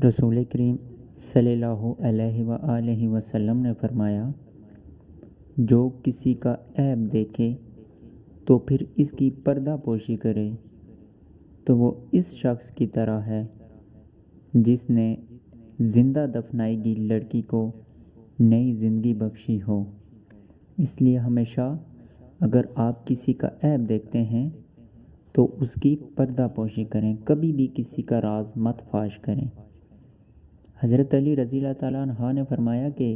رسول کریم صلی اللہ علیہ وآلہ وسلم نے فرمایا، جو کسی کا عیب دیکھے تو پھر اس کی پردہ پوشی کرے تو وہ اس شخص کی طرح ہے جس نے زندہ دفنائی گئی لڑکی کو نئی زندگی بخشی ہو۔ اس لیے ہمیشہ اگر آپ کسی کا عیب دیکھتے ہیں تو اس کی پردہ پوشی کریں، کبھی بھی کسی کا راز مت فاش کریں۔ حضرت علی رضی اللہ تعالیٰ عنہ نے فرمایا کہ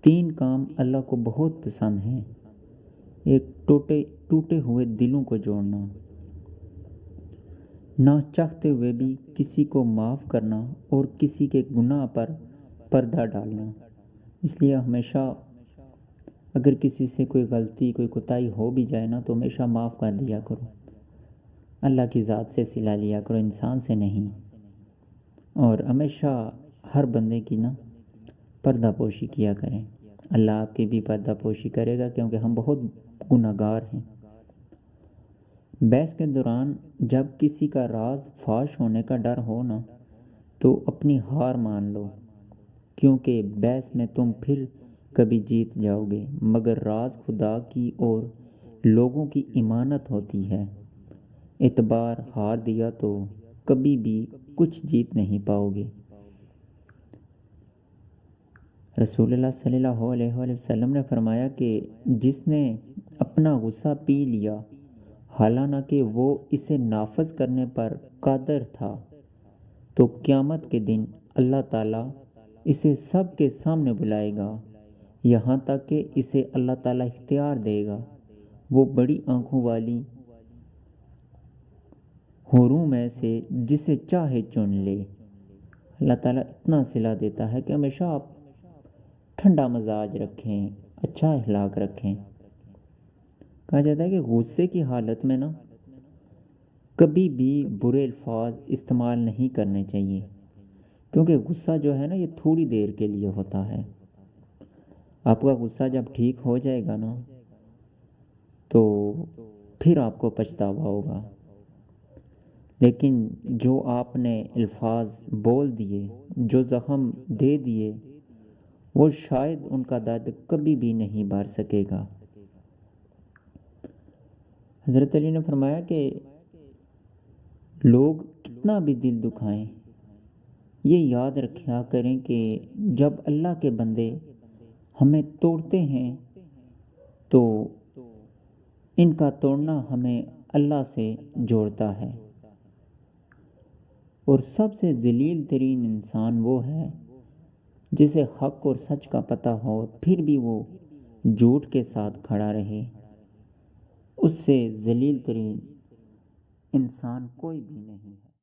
3 کام اللہ کو بہت پسند ہیں۔ ایک ٹوٹے ہوئے دلوں کو جوڑنا، نہ چاہتے ہوئے بھی کسی کو معاف کرنا، اور کسی کے گناہ پر پردہ ڈالنا۔ اس لیے ہمیشہ اگر کسی سے کوئی غلطی کوئی کوتاہی ہو بھی جائے نا تو ہمیشہ معاف کر دیا کرو۔ اللہ کی ذات سے صلہ لیا کرو، انسان سے نہیں۔ اور ہمیشہ ہر بندے کی نا پردہ پوشی کیا کریں، اللہ آپ کی بھی پردہ پوشی کرے گا، کیونکہ ہم بہت گناہ گار ہیں۔ بحث کے دوران جب کسی کا راز فاش ہونے کا ڈر ہو نا تو اپنی ہار مان لو، کیونکہ بحث میں تم پھر کبھی جیت جاؤ گے، مگر راز خدا کی اور لوگوں کی امانت ہوتی ہے۔ اعتبار ہار دیا تو کبھی بھی کچھ جیت نہیں پاؤ گے۔ رسول اللہ صلی اللہ علیہ وآلہ وسلم نے فرمایا کہ جس نے اپنا غصہ پی لیا حالانکہ وہ اسے نافذ کرنے پر قادر تھا تو قیامت کے دن اللہ تعالیٰ اسے سب کے سامنے بلائے گا، یہاں تک کہ اسے اللہ تعالیٰ اختیار دے گا وہ بڑی آنکھوں والی حوروں میں سے جسے چاہے چن لے۔ اللہ تعالیٰ اتنا صلہ دیتا ہے کہ ہمیشہ آپ ٹھنڈا مزاج رکھیں، اچھا اخلاق رکھیں۔ کہا جاتا ہے کہ غصے کی حالت میں نا کبھی بھی برے الفاظ استعمال نہیں کرنے چاہیے، کیونکہ غصہ جو ہے نا یہ تھوڑی دیر کے لیے ہوتا ہے۔ آپ کا غصہ جب ٹھیک ہو جائے گا نا تو پھر آپ کو پچھتاوا ہوگا، لیکن جو آپ نے الفاظ بول دیے، جو زخم دے دیے، وہ شاید ان کا درد کبھی بھی نہیں بھر سکے گا۔ حضرت علی نے فرمایا کہ لوگ کتنا بھی دل دکھائیں، یہ یاد رکھا کریں کہ جب اللہ کے بندے ہمیں توڑتے ہیں تو ان کا توڑنا ہمیں اللہ سے جوڑتا ہے، اور سب سے ذلیل ترین انسان وہ ہے جسے حق اور سچ کا پتہ ہو پھر بھی وہ جھوٹ کے ساتھ کھڑا رہے۔ اس سے ذلیل ترین انسان کوئی بھی نہیں ہے۔